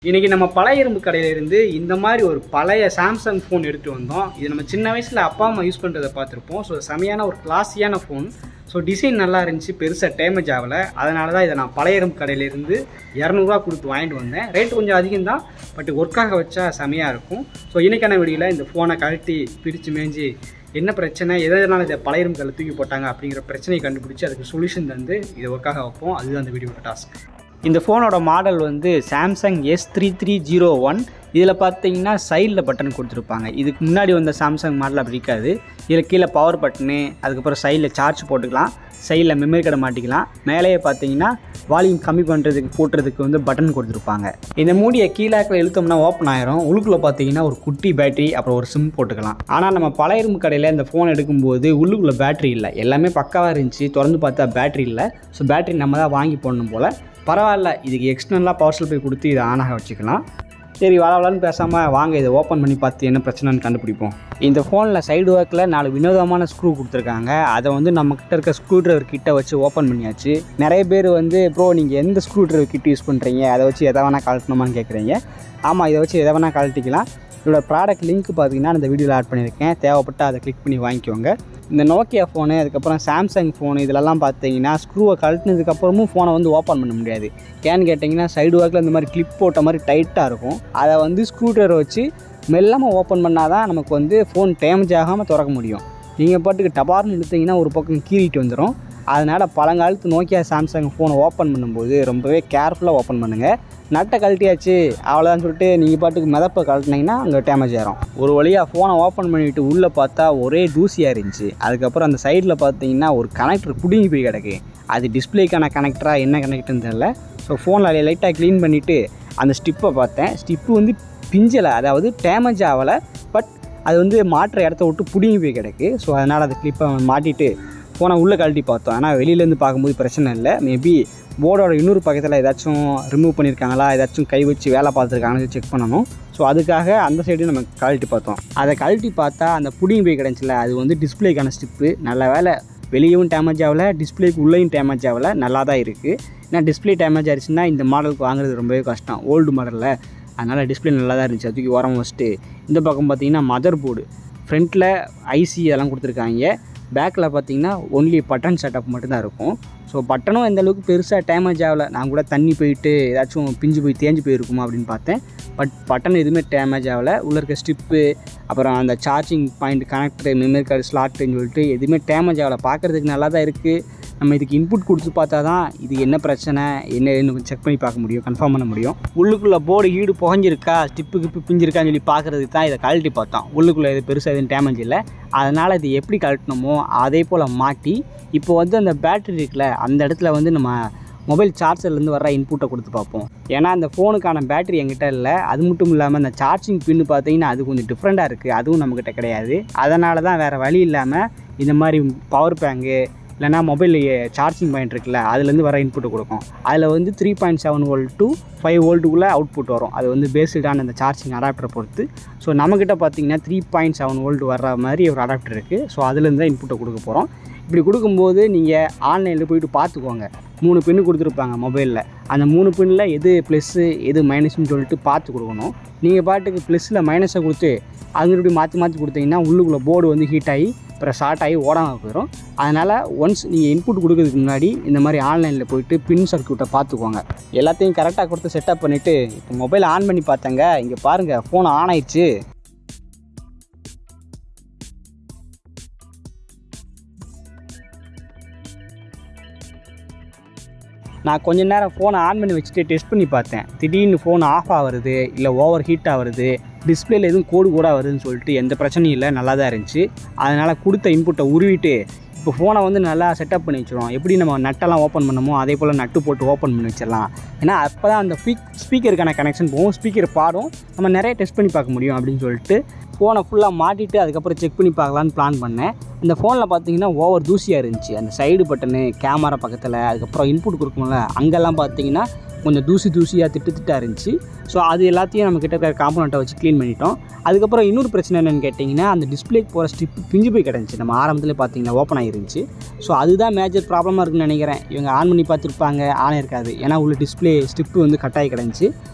இன்னைக்கு நம்ம பழைய இரும்பு கடையில இருந்து இந்த மாதிரி ஒரு பழைய சாம்சங் ஃபோன் எடுத்து வந்தோம். இது நம்ம சின்ன வயசுல அப்பா அம்மா யூஸ் பண்றதை பார்த்துருப்போம். ஸோ செமையான ஒரு கிளாஸியான ஃபோன். ஸோ டிசைன் நல்லா இருந்துச்சு, பெருசாக டேமேஜ் ஆகலை. அதனால தான் இதை நான் பழைய இரும்பு கடையிலேருந்து 200 கொடுத்து வாங்கிட்டு வந்தேன். ரேட் கொஞ்சம் அதிகம் தான், பட் ஒர்க்காக வச்சா செமையாக இருக்கும். ஸோ இன்றைக்கான வீடியோவில் இந்த ஃபோனை கழட்டி பிரித்து மேய்ஞ்சி என்ன பிரச்சனை, எதனால இதை பழைய இரும்பு கடையில் தூக்கி போட்டாங்க அப்படிங்கிற பிரச்சனையை கண்டுபிடிச்சி அதுக்கு சொல்யூஷன் தந்து இதை ஒர்க்காக வைப்போம். அதுதான் அந்த வீடியோட டாஸ்க். இந்த ஃபோனோட மாடல் வந்து சாம்சங் S3301. இதில் பார்த்தீங்கன்னா சைடில் பட்டன் கொடுத்துருப்பாங்க. இதுக்கு முன்னாடி வந்த சாம்சங் மாடல் அப்படி இருக்காது. இதில் கீழே பவர் பட்டனு, அதுக்கப்புறம் சைடில் சார்ஜ் போட்டுக்கலாம், சைடில் மெமரி கார்டை மாட்டிக்கலாம். மேலேயே பார்த்தீங்கன்னா வால்யூம் கம்மி பண்ணுறதுக்கு கூட்டுறதுக்கு வந்து பட்டன் கொடுத்துருப்பாங்க. இந்த மூடியை கீழாக்கில் இழுத்தோம்னா ஓப்பன் ஆயிரும். உள்ளுக்குள்ளே பார்த்தீங்கன்னா ஒரு குட்டி பேட்டரி, அப்புறம் ஒரு சிம் போட்டுக்கலாம். ஆனால் நம்ம பழைய இரும்பு கடையில் இந்த ஃபோன் எடுக்கும்போது உள்ளுக்குள்ளே பேட்டரி இல்லை, எல்லாமே பக்காவாக இருந்துச்சு. திறந்து பார்த்தா பேட்டரி இல்லை. ஸோ பேட்டரி நம்ம தான் வாங்கி போடணும் போல். பரவாயில்ல, இதுக்கு எக்ஸ்டர்னலாக பவர் சப்ளை கொடுத்து இதை ஆனாக வச்சுக்கலாம். சரி, வளவலன்னு பேசாமல் வாங்க இதை ஓப்பன் பண்ணி பார்த்து என்ன பிரச்சனைன்னு கண்டுபிடிப்போம். இந்த ஃபோனில் சைடு ஒர்க்கில் 4 வினோதமான ஸ்க்ரூ கொடுத்துருக்காங்க. அதை வந்து நம்மக்கிட்ட இருக்க ஸ்க்ரூ ட்ரைவர் கிட்ட வச்சு ஓப்பன் பண்ணியாச்சு. நிறைய பேர் வந்து ப்ரோ நீங்கள் எந்த ஸ்க்ரூ ட்ரைவர் கிட்ட யூஸ் பண்ணுறீங்க, அதை வச்சு எதை வேணால் கழட்டணுமான்னு கேட்குறீங்க. ஆமாம், இதை வச்சு எதை வேணால் கழட்டிக்கலாம். இதோட ப்ராடக்ட் லிங்க் பார்த்தீங்கன்னா இந்த வீடியோவில் ஆட் பண்ணியிருக்கேன். தேவைப்பட்டால் அதை கிளிக் பண்ணி வாங்கிக்கோங்க. இந்த நோக்கியா ஃபோனு, அதுக்கப்புறம் சாம்சங் ஃபோனு, இதிலெல்லாம் பார்த்தீங்கன்னா ஸ்க்ரூவை கழட்டினதுக்கப்புறமும் ஃபோனை வந்து ஓப்பன் பண்ண முடியாது. ஏன்னு கேட்டிங்கன்னா சைடு ஒர்க்கில் இந்த மாதிரி கிளிப் போட்ட மாதிரி டைட்டாக இருக்கும். அதை வந்து ஸ்க்ரூ ட்ரைவர் வச்சு மெல்லாமல் ஓப்பன் பண்ணால் தான் நமக்கு வந்து ஃபோன் டேமேஜ் ஆகாமல் திறக்க முடியும். நீங்கள் பாட்டுக்கு டபார்னு எடுத்திங்கன்னா ஒரு பக்கம் கீறிட்டு வந்துடும். அதனால் பழங்காலத்து நோக்கியா சாம்சங் ஃபோனை ஓப்பன் பண்ணும்போது ரொம்பவே கேர்ஃபுல்லாக ஓப்பன் பண்ணுங்கள். நட்டை கழட்டியாச்சு அவ்வளோதான் சொல்லிட்டு நீங்கள் பாட்டுக்கு மிதப்பை கழட்டினீங்கன்னா அங்கே டேமேஜ் ஆகிரும். ஒரு வழியாக ஃபோனை ஓப்பன் பண்ணிவிட்டு உள்ளே பார்த்தா ஒரே தூசியாக இருந்துச்சு. அதுக்கப்புறம் அந்த சைடில் பார்த்தீங்கன்னா ஒரு கனெக்டர் பிடுங்கி போய் கிடக்கு. அது டிஸ்பிளேக்கான கனெக்டராக என்ன கனெக்டர்னு தெரியல. ஸோ ஃபோனில் லைட்டாக க்ளீன் பண்ணிவிட்டு அந்த ஸ்டிப்பை பார்த்தேன். ஸ்டிப்பு வந்து பிஞ்சலை, அதாவது டேமேஜ் ஆகலை, பட் அது வந்து மாற்ற இடத்த விட்டு பிடுங்கி போய் கிடக்கு. ஸோ அதனால் அந்த கிளிப்பை மாட்டிட்டு ஃபோனை உள்ளே கழட்டி பார்த்தோம். ஆனால் வெளியிலேருந்து பார்க்கும்போது பிரச்சனை இல்லை. மேபி போர்டோட இன்னொரு பக்கத்தில் ஏதாச்சும் ரிமூவ் பண்ணியிருக்காங்களா, ஏதாச்சும் கை வச்சு வேலை பார்த்துருக்காங்கன்னு செக் பண்ணணும். ஸோ அதுக்காக அந்த சைடு நம்ம கழட்டி பார்த்தோம். அதை கழட்டி பார்த்தா அந்த புடிங்கி போய் கிடச்சில, அது வந்து டிஸ்பிளேக்கான ஸ்டிப்பு. நல்ல வேலை வெளியவும் டேமேஜ் ஆகலை, டிஸ்பிளேக்கு உள்ளேயும் டேமேஜ் ஆகலை, நல்லா தான் இருக்குது. ஏன்னா டிஸ்பிளே டேமேஜ் ஆகிடுச்சுன்னா இந்த மாடலுக்கு வாங்குறது ரொம்பவே கஷ்டம், ஓல்டு மாடலில். அதனால் டிஸ்பிளே நல்லா தான் இருந்துச்சு. அதுக்கு ஓரமாக வச்சுட்டு இந்த பக்கம் பார்த்திங்கன்னா மதர் போர்டு, ஃப்ரண்ட்டில் ஐசி அதெல்லாம் கொடுத்துருக்காங்க. பேக்கில் பார்த்தீங்கன்னா ஒன்லி பட்டன் செட்டப் மட்டும்தான் இருக்கும். ஸோ பட்டனும் எந்த அளவுக்கு பெருசாக டேமேஜ் ஆகலை. நான் கூட தண்ணி போயிட்டு ஏதாச்சும் பிஞ்சு போய் தேஞ்சு போயிருக்குமா அப்படின்னு பார்த்தேன். பட் பட்டன் எதுவுமே டேமேஜ் ஆகலை. உள்ளே இருக்க ஸ்டிப்பு, அப்புறம் அந்த charging point, connector, memory card ஸ்லாட்டுன்னு சொல்லிட்டு எதுவுமே டேமேஜ் ஆகலை. பார்க்குறதுக்கு நல்லா தான் இருக்குது. நம்ம இதுக்கு இன்புட் கொடுத்து பார்த்தா தான் இது என்ன பிரச்சனை என்னன்னு செக் பண்ணி பார்க்க முடியும், கன்ஃபார்ம் பண்ண முடியும். உள்ளுக்குள்ளே போர்டு ஈடு புகஞ்சிருக்கா, ஸ்டிப்பு கிப்பு பிஞ்சிருக்கான்னு சொல்லி பார்க்குறதுக்கு தான் இதை கழட்டி பார்த்தோம். உள்ளுக்குள்ளே இது பெருசாக எதுவும் டேமேஜ் இல்லை. அதனால் இது எப்படி கழட்டணுமோ அதே போல் மாட்டி இப்போ வந்து அந்த பேட்டரி இருக்குல்ல, அந்த இடத்துல வந்து நம்ம மொபைல் சார்ஜர்லேருந்து வர இன்புட்டை கொடுத்து பார்ப்போம். ஏன்னா அந்த ஃபோனுக்கான பேட்டரி என்கிட்ட இல்லை. அது மட்டும் இல்லாமல் அந்த சார்ஜிங் பின்னு பார்த்தீங்கன்னா அது கொஞ்சம் டிஃப்ரெண்ட்டாக இருக்குது, அதுவும் நம்மக்கிட்ட கிடையாது. அதனால தான் வேறு வழி இல்லாமல் இந்த மாதிரி பவர் பேங்கு இல்லைனா மொபைல் சார்ஜிங் பாயிண்ட் இருக்குல்ல, அதுலேருந்து வர இன்புட்டை கொடுக்கும். அதில் வந்து 3.7 வோல்ட் to 5 வோல்ட்டுக்குள்ளே அவுட்புட் வரும். அது வந்து பேஸ்டான அந்த சார்ஜிங் அடாப்டரை பொறுத்து. ஸோ நம்மக்கிட்ட பார்த்தீங்கன்னா 3.7 வோல்ட் வர்ற மாதிரி ஒரு அடாப்டர் இருக்குது. ஸோ அதுலேருந்து தான் இன்புட்டை கொடுக்க போகிறோம். இப்படி கொடுக்கும்போது நீங்கள் ஆன்லைனில் போய்ட்டு பார்த்துக்கோங்க. 3 பின்னு கொடுத்துருப்பாங்க மொபைலில். அந்த 3 பின்னில் எது ப்ளஸ்ஸு எது மைனஸ்ன்னு சொல்லிட்டு பார்த்து கொடுக்கணும். நீங்கள் பாட்டுக்கு ப்ளஸில் மைனஸை கொடுத்து அது மாற்றி கொடுத்தீங்கன்னா உள்ளுக்குள்ளே போர்டு வந்து ஹீட் ஆகி அப்புறம் ஷார்ட் ஆகி ஓடாமல் போயிடும். அதனால் ஒன்ஸ் நீங்கள் இன்புட் கொடுக்கறதுக்கு முன்னாடி இந்த மாதிரி ஆன்லைனில் போய்ட்டு பின் சர்க்யூட்டை பார்த்துக்கோங்க. எல்லாத்தையும் கரெக்டாக கொடுத்து செட்டப் பண்ணிவிட்டு இப்போ மொபைல் ஆன் பண்ணி பார்த்தேங்க. இங்கே பாருங்கள், ஃபோன் ஆன் ஆயிடுச்சு. நான் கொஞ்ச நேரம் ஃபோனை ஆன் பண்ணி வச்சுட்டு டெஸ்ட் பண்ணி பார்த்தேன். திடீர்னு ஃபோன் ஆஃப் ஆகுறது, இல்லை ஓவர் ஹீட் ஆகுறது, டிஸ்பிளேல எதுவும் கோடு கூட வருதுன்னு சொல்லிட்டு எந்த பிரச்சனையும் இல்லை, நல்லா தான் இருந்துச்சு. அதனால் கொடுத்த இன்புட்டை உருவிட்டு இப்போ ஃபோனை வந்து நல்லா செட்டப் பண்ணி வச்சுருவோம். எப்படி நம்ம நட்டெல்லாம் ஓப்பன் பண்ணமோ அதே போல் நட்டு போட்டு ஓப்பன் பண்ணி வச்சிடலாம். ஏன்னா அப்போ தான் அந்த ஸ்பீக்கருக்கான கனெக்ஷன் போகும், ஸ்பீக்கர் பாடும், நம்ம நிறைய டெஸ்ட் பண்ணி பார்க்க முடியும் அப்படின்னு சொல்லிட்டு ஃபோனை ஃபுல்லாக மாட்டிட்டு அதுக்கப்புறம் செக் பண்ணி பார்க்கலான்னு பிளான் பண்ணேன். இந்த ஃபோனில் பார்த்தீங்கன்னா ஓவர் தூசியாக இருந்துச்சு. அந்த சைடு பட்டனு, கேமரா பக்கத்தில், அதுக்கப்புறம் இன்புட் கொடுக்கணும்ல அங்கெல்லாம் பார்த்தீங்கன்னா கொஞ்சம் தூசியாக திட்டாக இருந்துச்சு. ஸோ அது எல்லாத்தையும் நம்ம கிட்ட இருக்கிற காம்பனண்ட்டை வச்சு க்ளீன் பண்ணிட்டோம். அதுக்கப்புறம் இன்னொரு பிரச்சனை என்னென்னு கேட்டிங்கன்னா அந்த டிஸ்பிளேக்கு போகிற ஸ்டிப் பிஞ்சு போய் கிடந்துச்சு. நம்ம ஆரம்பத்தில் பார்த்தீங்கன்னா ஓப்பன் ஆகிருந்துச்சு. ஸோ அதுதான் மேஜர் ப்ராப்ளமாக இருக்குன்னு நினைக்கிறேன். இவங்க ஆன் பண்ணி பார்த்துருப்பாங்க, ஆன் இருக்காது. ஏன்னா உள்ள டிஸ்பிளே ஸ்டிப்பு வந்து கட்டாகி கிடந்துச்சு.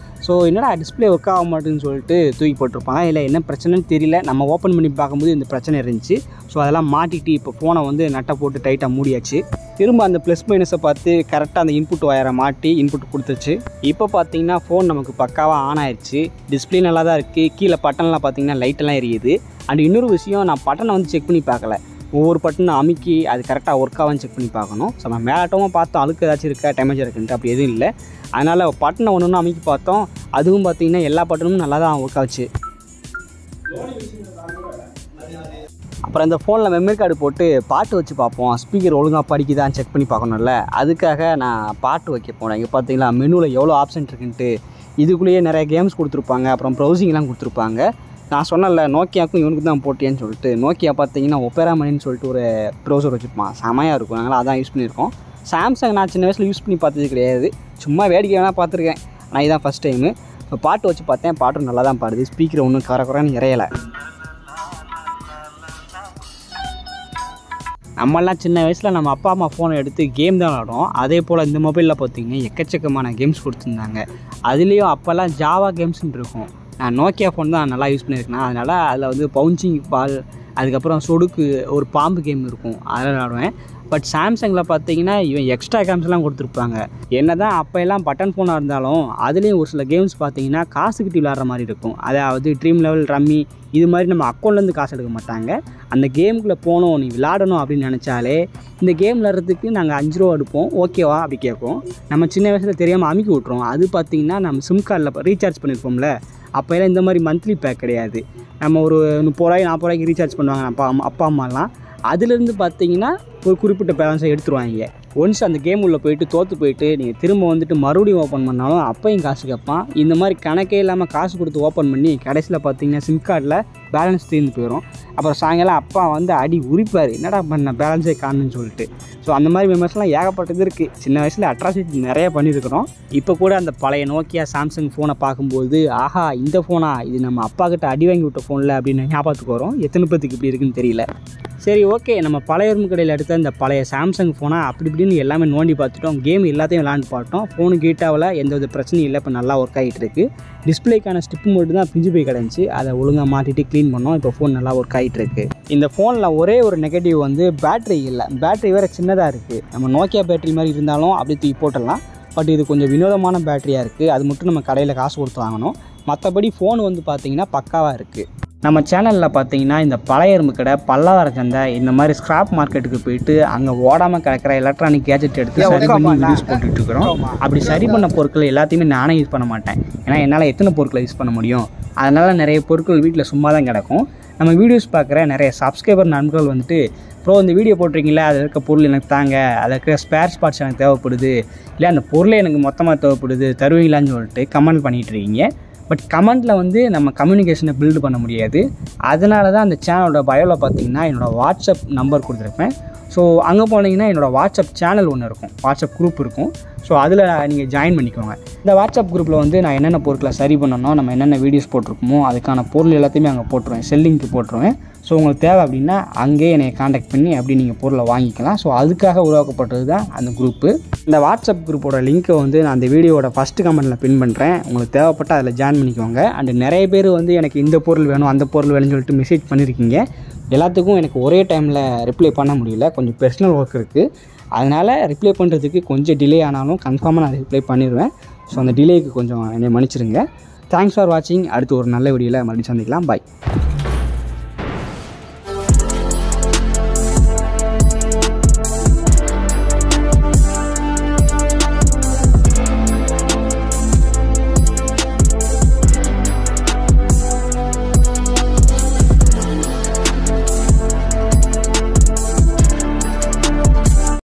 ஸோ என்னடா டிஸ்பிளே ஒர்க் ஆக மாட்டேன்னு சொல்லிட்டு தூக்கி போட்டிருப்பாங்க. இல்லை என்ன பிரச்சனைன்னு தெரியல. நம்ம ஓப்பன் பண்ணி பார்க்கும்போது இந்த பிரச்சனை இருந்துச்சு. ஸோ அதெல்லாம் மாட்டிட்டு இப்போ ஃபோனை வந்து நட்டை போட்டு டைட்டாக மூடியாச்சு. திரும்ப அந்த ப்ளஸ் மைனஸை பார்த்து கரெக்டாக அந்த இன்புட் வயரை மாட்டி இன்புட் கொடுத்துச்சு. இப்போ பார்த்தீங்கன்னா ஃபோன் நமக்கு பக்காவாக ஆன் ஆயிடுச்சு. டிஸ்பிளே நல்லா தான் இருக்குது. கீழே பட்டன்லாம் பார்த்தீங்கன்னா லைட்டெல்லாம் எரியுது. அண்ட் இன்னொரு விஷயம், நான் பட்டனை வந்து செக் பண்ணி பார்க்கல. ஒவ்வொரு பட்டனை அமுக்கி அது கரெக்டாக ஒர்க் ஆகான்னு செக் பண்ணி பார்க்கணும். ஸோ நம்ம மேலட்டமாக பார்த்தோம் அழுக்கு ஏதாச்சும் இருக்கா டேமேஜ் இருக்குன்ட்டு, அப்படி எதுவும் இல்லை. அதனால் பட்டனை ஒன்று ஒன்று அமுக்கி பார்த்தோம். அதுவும் பார்த்திங்கன்னா எல்லா பட்டனும் நல்லா தான் ஒர்க் ஆச்சு. அப்புறம் இந்த ஃபோனில் மெமரி கார்டு போட்டு பாட்டு வச்சு பார்ப்போம், ஸ்பீக்கர் ஒழுங்காக படிக்குதான்னு செக் பண்ணி பார்க்கணும்ல. அதுக்காக நான் பாட்டு வைக்க போனேன். இங்கே பார்த்தீங்களா மெனுவில் எவ்வளோ ஆப்ஷன் இருக்குன்ட்டு. இதுக்குள்ளேயே நிறைய கேம்ஸ் கொடுத்துருப்பாங்க, அப்புறம் ப்ரௌசிங்லாம் கொடுத்துருப்பாங்க. நான் சொன்னல நோக்கியாவுக்கும் இவனுக்கு தான் போட்டியேன்னு சொல்லிட்டு. நோக்கியா பார்த்தீங்கன்னா ஒப்பேரா மணின்னு சொல்லிட்டு ஒரு ப்ரௌசர் வச்சுருப்பான், செமையாக இருக்கும். நாங்களாம் அதான் யூஸ் பண்ணியிருக்கோம். சாம்சங் நான் சின்ன வயசில் யூஸ் பண்ணி பார்த்தது கிடையாது, சும்மா வேடிக்கை வேணால் பார்த்துருக்கேன். ஆனால் இதுதான் ஃபஸ்ட் டைமு. இப்போ பாட்டு வச்சு பார்த்தேன், பாட்டும் நல்லா தான் பாடுது. ஸ்பீக்கர் ஒன்றும் குறைன்னு இறையலை. நம்மளாம் சின்ன வயசில் நம்ம அப்பா அம்மா ஃபோனை எடுத்து கேம் தான் விளாடுவோம். அதே போல் இந்த மொபைலில் பார்த்திங்கன்னா எக்கச்சக்கமான கேம்ஸ் கொடுத்துருந்தாங்க. அதுலேயும் அப்போல்லாம் ஜாவா கேம்ஸ்ன்னு இருக்கும். நான் நோக்கியா ஃபோன் தான் நல்லா யூஸ் பண்ணியிருக்கேன். அதனால் அதில் வந்து பவுன்சிங் பால், அதுக்கப்புறம் சொடுக்கு, ஒரு பாம்பு கேம் இருக்கும், அதெல்லாம் விளாடுவேன். பட் சாம்சங்கில் பார்த்தீங்கன்னா இவன் எக்ஸ்ட்ரா கேம்ஸ்லாம் கொடுத்துருப்பாங்க. என்ன தான் அப்போ எல்லாம் பட்டன் ஃபோனாக இருந்தாலும் அதுலேயும் ஒரு சில கேம்ஸ் பார்த்தீங்கன்னா காசு கட்டி விளாட்ற மாதிரி இருக்கும். அதாவது ட்ரீம் லெவல், ரம்மி, இது மாதிரி நம்ம அக்கௌண்ட்லேருந்து காசு எடுக்க மாட்டாங்க. அந்த கேமுக்குள்ளே போனோம், நீ விளாடணும் அப்படின்னு நினச்சாலே இந்த கேம் விளாட்றதுக்கு நாங்கள் 5 ரூபா எடுப்போம், ஓகேவா அப்படி கேட்போம். நம்ம சின்ன வயசில் தெரியாமல் அமுக்கி விட்ருவோம். அது பார்த்திங்கன்னா நம்ம சிம் கார்டில் ரீசார்ஜ் பண்ணியிருப்போம்ல, அப்போல்லாம் இந்த மாதிரி மந்த்லி பேக் கிடையாது. நம்ம ஒரு 30 ரூபாய்க்கு 40 ரூபாய்க்கு ரீசார்ஜ் பண்ணுவாங்க அப்பா அம்மாலாம். அதுலேருந்து பார்த்தீங்கன்னா ஒரு குறிப்பிட்ட பேலன்ஸை எடுத்துருவாங்க. ஒன்ஸ் அந்த கேம் உள்ளே போயிட்டு தோற்று போயிட்டு நீங்கள் திரும்ப வந்துட்டு மறுபடியும் ஓப்பன் பண்ணாலும் அப்பையும் காசு கேட்பான். இந்த மாதிரி கணக்கே இல்லாமல் காசு கொடுத்து ஓப்பன் பண்ணி கடைசியில் பார்த்தீங்கன்னா சிம் கார்டில் பேலன்ஸ் தீர்ந்து போயிடும். அப்புறம் சாயங்காலம் அப்பா வந்து அடி உரிப்பார், என்னடா பண்ண பேலன்ஸே காணுன்னு சொல்லிட்டு. ஸோ அந்த மாதிரி மெமரிஸ்லாம் ஏகப்பட்டது இருக்குது. சின்ன வயசில் அட்ராசிட்டி நிறைய பண்ணியிருக்கிறோம். இப்போ கூட அந்த பழைய நோக்கியா சாம்சங் ஃபோனை பார்க்கும்போது ஆஹா இந்த ஃபோனா, இது நம்ம அப்பா கிட்ட அடி வாங்கி விட்ட ஃபோனில் அப்படின்னு ஞாபகத்துக்கு வரும். எத்தனை பேத்துக்கு இப்படி இருக்குன்னு தெரியல. சரி ஓகே, நம்ம பழைய எறும்பு கடையில் எடுத்த இந்த பழைய சாம்சங் ஃபோனை அப்படி இப்படின்னு எல்லாமே நோண்டி பார்த்துட்டோம். கேம் எல்லாத்தையும் விளாண்டு பார்த்தோம். ஃபோனு ஹீட்டாவில் எந்த வித பிரச்சனையும் இல்லை, இப்போ நல்லா ஒர்க் ஆகிட்டு இருக்குது. டிஸ்பிளேக்கான ஸ்டிப்பு மட்டும் தான் பிஞ்சு போய் கிடந்துச்சு, அதை ஒழுங்காக மாட்டிட்டு க்ளீன் பண்ணோம். இப்போ ஃபோன் நல்லா ஒர்க் ஆகிட்டு இருக்குது. இந்த ஃபோனில் ஒரே ஒரு நெகட்டிவ் வந்து பேட்டரி இல்லை. பேட்டரி வேறு சின்னதாக இருக்குது. நம்ம நோக்கியா பேட்டரி மாதிரி இருந்தாலும் அப்படி தூக்கி போட்டுடலாம். பட் இது கொஞ்சம் வினோதமான பேட்டரியாக இருக்குது. அது மட்டும் நம்ம கடையில் காசு கொடுத்து வாங்கணும். மற்றபடி ஃபோன் வந்து பார்த்திங்கன்னா பக்காவாக இருக்குது. நம்ம சேனலில் பார்த்தீங்கன்னா இந்த பழைய எறும்பு கடை, பல்லாவர சந்தை, இந்த மாதிரி ஸ்கிராப் மார்க்கெட்டுக்கு போயிட்டு அங்கே ஓடாமல் கிடக்கிற எலக்ட்ரானிக் கேஜெட் எடுத்து சரி பண்ணி யூஸ் போட்டுட்டு இருக்கிறோம். அப்படி சரி பண்ண பொருட்கள் எல்லாத்தையுமே நானே யூஸ் பண்ண மாட்டேன். ஏன்னா என்னால் எத்தனை பொருட்களை யூஸ் பண்ண முடியும். அதனால் நிறைய பொருட்கள் வீட்டில் சும்மா தான் கிடக்கும். நம்ம வீடியோஸ் பார்க்குற நிறைய சப்ஸ்கிரைபர் நண்பர்கள் வந்துட்டு ப்ரோ இந்த வீடியோ போட்டிருக்கீங்களா, அதில் இருக்க பொருள் எனக்கு தாங்க, அதில் இருக்கிற ஸ்பேர் பார்ட்ஸ் எனக்கு தேவைப்படுது, இல்லை அந்த பொருளே எனக்கு மொத்தமாக தேவைப்படுது, தருவீங்களான்னு சொல்லிட்டு கமெண்ட் பண்ணிகிட்டு இருக்கீங்க. பட் கமெண்ட்டில் வந்து நம்ம கம்யூனிகேஷனை பில்டு பண்ண முடியாது. அதனால தான் அந்த சேனலோட பயோவில் பார்த்தீங்கன்னா என்னோடய வாட்ஸ்அப் நம்பர் கொடுத்துருப்பேன். ஸோ அங்கே போனீங்கன்னா என்னோடய வாட்ஸ்அப் சேனல் ஒன்று இருக்கும், வாட்ஸ்அப் குரூப் இருக்கும். ஸோ அதில் நீங்கள் ஜாயின் பண்ணிக்கோங்க. இந்த வாட்ஸ்அப் குரூப்பில் வந்து நான் என்னென்ன பொருட்களை சரி பண்ணணும், நம்ம என்னென்ன வீடியோஸ் போட்டிருக்கோமோ அதுக்கான பொருள் எல்லாத்தையுமே அங்கே போட்டுருவேன், செல்லிங்க்கு போட்டுருவேன். ஸோ உங்களுக்கு தேவை அப்படின்னா அங்கேயே என்னை காண்டாக்ட் பண்ணி அப்படி நீங்கள் பொருளை வாங்கிக்கலாம். ஸோ அதுக்காக உருவாக்கப்பட்டது தான் அந்த குரூப்பு. இந்த வாட்ஸ்அப் குரூப்போட லிங்க்கை வந்து நான் அந்த வீடியோட ஃபஸ்ட்டு கமெண்ட்டில் பின் பண்ணுறேன். உங்களுக்கு தேவைப்பட்ட அதில் ஜாயின் பண்ணிக்கோங்க. அண்ட் நிறைய பேர் வந்து எனக்கு இந்த பொருள் வேணும் அந்த பொருள் வேணும்னு சொல்லிட்டு மெசேஜ் பண்ணியிருக்கீங்க. எல்லாத்துக்கும் எனக்கு ஒரே டைமில் ரிப்ளை பண்ண முடியல, கொஞ்சம் பர்சனல் ஒர்க் இருக்குது. அதனால் ரிப்ளை பண்ணுறதுக்கு கொஞ்சம் டிலே ஆனாலும் கன்ஃபார்மாக நான் ரிப்ளை பண்ணிடுவேன். ஸோ அந்த டிலேக்கு கொஞ்சம் என்னை மன்னிச்சிடுங்க. தேங்க்ஸ் ஃபார் வாட்சிங். அடுத்து ஒரு நல்ல வீடியோவில் மறுபடியும் சந்திக்கலாம். பாய்.